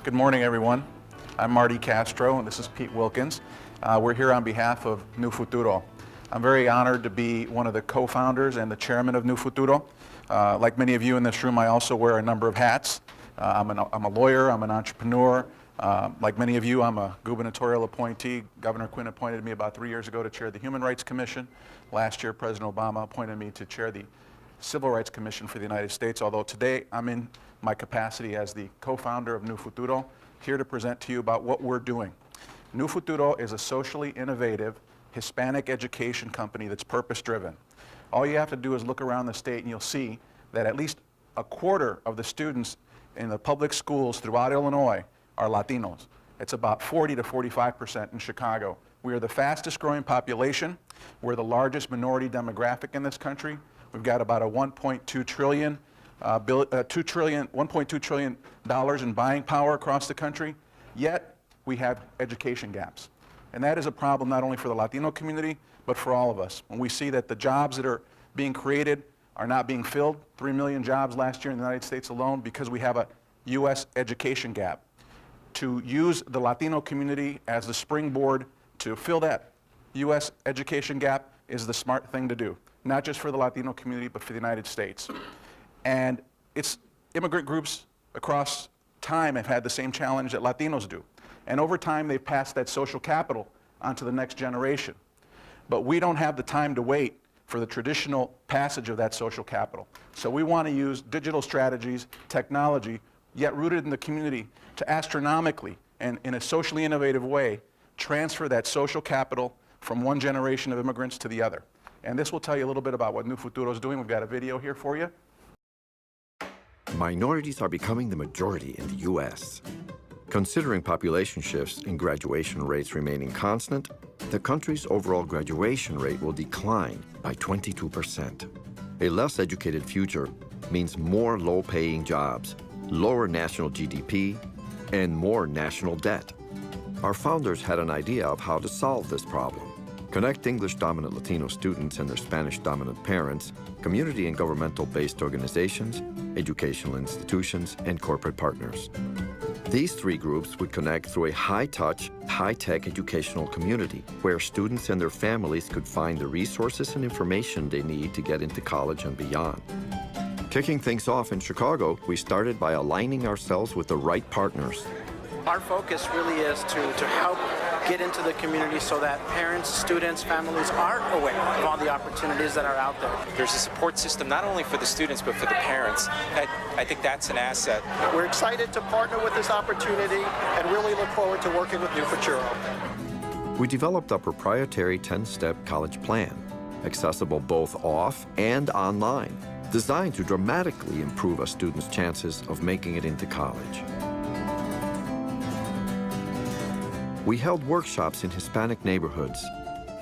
Good morning, everyone. I'm Marty Castro, and this is Pete Wilkins. We're here on behalf of New Futuro. I'm very honored to be one of the co-founders and the chairman of New Futuro. Like many of you in this room, I also wear a number of hats. I'm a lawyer, I'm an entrepreneur. Like many of you, I'm a gubernatorial appointee. Governor Quinn appointed me about 3 years ago to chair the Human Rights Commission. Last year, President Obama appointed me to chair the Civil Rights Commission for the United States, although today I'm in my capacity as the co-founder of New Futuro, here to present to you about what we're doing. New Futuro is a socially innovative Hispanic education company that's purpose-driven. All you have to do is look around the state and you'll see that at least a quarter of the students in the public schools throughout Illinois are Latinos. It's about 40 to 45% in Chicago. We are the fastest growing population. We're the largest minority demographic in this country. We've got about a $1.2 trillion in buying power across the country, yet we have education gaps. And that is a problem not only for the Latino community, but for all of us. When we see that the jobs that are being created are not being filled, 3 million jobs last year in the United States alone, because we have a U.S. education gap. To use the Latino community as the springboard to fill that U.S. education gap is the smart thing to do, not just for the Latino community, but for the United States. And it's immigrant groups across time have had the same challenge that Latinos do. And over time, they've passed that social capital onto the next generation. But we don't have the time to wait for the traditional passage of that social capital. So we want to use digital strategies, technology, yet rooted in the community, to astronomically and in a socially innovative way transfer that social capital from one generation of immigrants to the other. And this will tell you a little bit about what New Futuro is doing. We've got a video here for you. Minorities are becoming the majority in the U.S. Considering population shifts and graduation rates remaining constant, the country's overall graduation rate will decline by 22%. A less educated future means more low-paying jobs, lower national GDP, and more national debt. Our founders had an idea of how to solve this problem. Connect English-dominant Latino students and their Spanish-dominant parents, community and governmental-based organizations, educational institutions, and corporate partners. These three groups would connect through a high-touch, high-tech educational community where students and their families could find the resources and information they need to get into college and beyond. Kicking things off in Chicago, we started by aligning ourselves with the right partners. Our focus really is to help get into the community so that parents, students, families are aware of all the opportunities that are out there. There's a support system not only for the students but for the parents. I think that's an asset. We're excited to partner with this opportunity and really look forward to working with New Futuro. We developed a proprietary 10-step college plan, accessible both off and online, designed to dramatically improve a student's chances of making it into college. We held workshops in Hispanic neighborhoods,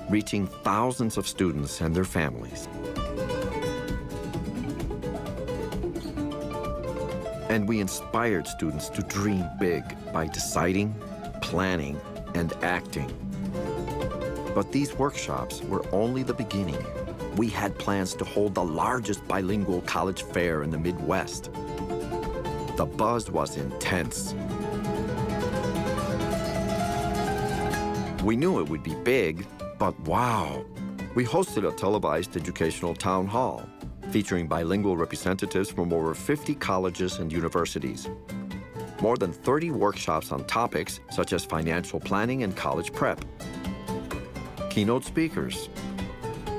reaching thousands of students and their families. And we inspired students to dream big by deciding, planning, and acting. But these workshops were only the beginning. We had plans to hold the largest bilingual college fair in the Midwest. The buzz was intense. We knew it would be big, but wow. We hosted a televised educational town hall featuring bilingual representatives from over 50 colleges and universities. More than 30 workshops on topics such as financial planning and college prep. Keynote speakers,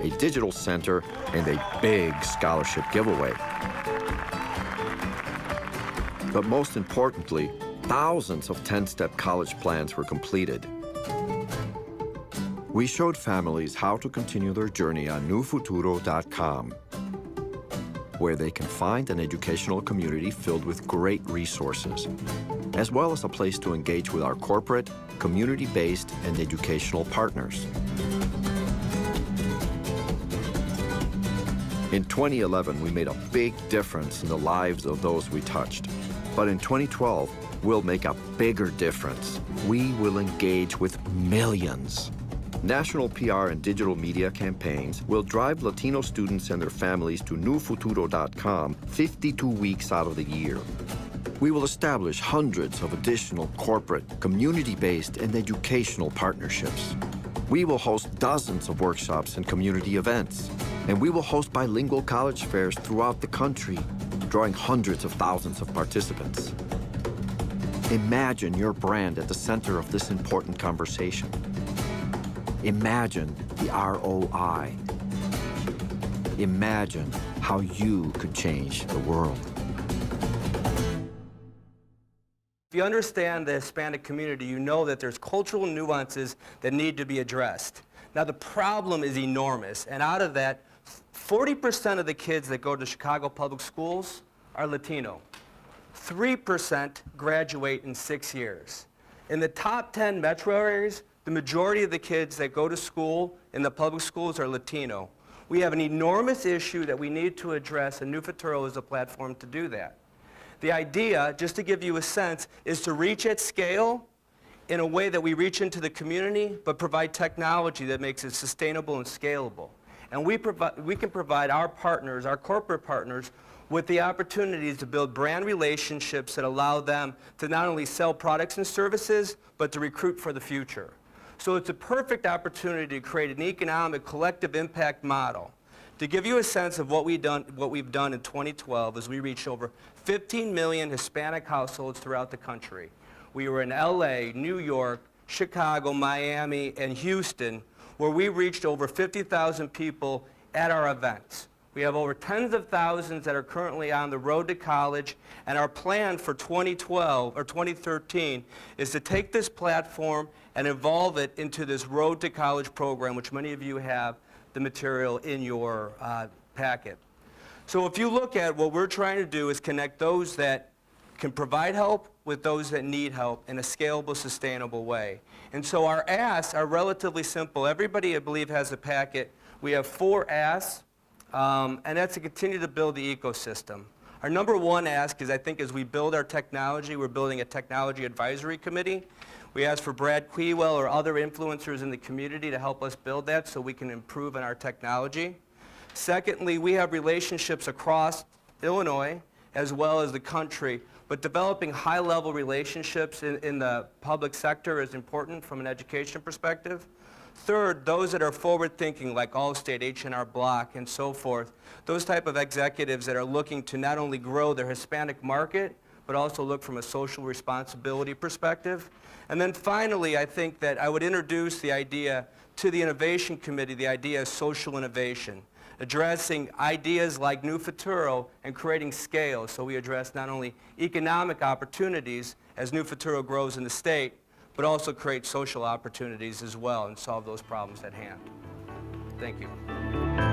a digital center, and a big scholarship giveaway. But most importantly, thousands of 10-step college plans were completed. We showed families how to continue their journey on NEW-FUTURO.com, where they can find an educational community filled with great resources, as well as a place to engage with our corporate, community-based, and educational partners. In 2011, we made a big difference in the lives of those we touched. But in 2012, we'll make a bigger difference. We will engage with millions. National PR and digital media campaigns will drive Latino students and their families to NEW-FUTURO.com 52 weeks out of the year. We will establish hundreds of additional corporate, community-based, and educational partnerships. We will host dozens of workshops and community events. And we will host bilingual college fairs throughout the country, drawing hundreds of thousands of participants. Imagine your brand at the center of this important conversation. Imagine the ROI. Imagine how you could change the world. If you understand the Hispanic community, you know that there's cultural nuances that need to be addressed. Now, the problem is enormous, and out of that, 40% of the kids that go to Chicago public schools are Latino. 3% graduate in 6 years. In the top 10 metro areas, the majority of the kids that go to school in the public schools are Latino. We have an enormous issue that we need to address, and New Futuro is a platform to do that. The idea, just to give you a sense, is to reach at scale in a way that we reach into the community, but provide technology that makes it sustainable and scalable. And we can provide our partners, our corporate partners, with the opportunities to build brand relationships that allow them to not only sell products and services, but to recruit for the future. So it's a perfect opportunity to create an economic collective impact model. To give you a sense of what we've done in 2012 is we reached over 15 million Hispanic households throughout the country. We were in LA, New York, Chicago, Miami, and Houston, where we reached over 50,000 people at our events. We have over tens of thousands that are currently on the road to college, and our plan for 2012 or 2013 is to take this platform and evolve it into this road to college program, which many of you have the material in your packet. So if you look at what we're trying to do is connect those that can provide help with those that need help in a scalable, sustainable way. And so our asks are relatively simple. Everybody, I believe, has a packet. We have 4 asks, and that's to continue to build the ecosystem. Our number 1 ask is, I think, as we build our technology, we're building a technology advisory committee. We ask for Brad Quewell or other influencers in the community to help us build that so we can improve on our technology. Secondly, we have relationships across Illinois as well as the country, but developing high-level relationships in the public sector is important from an education perspective. Third, those that are forward-thinking, like Allstate, H&R Block, and so forth, those type of executives that are looking to not only grow their Hispanic market, but also look from a social responsibility perspective. And then finally, I think that I would introduce the idea to the Innovation Committee, the idea of social innovation, addressing ideas like New Futuro and creating scale, so we address not only economic opportunities as New Futuro grows in the state, but also create social opportunities as well and solve those problems at hand. Thank you.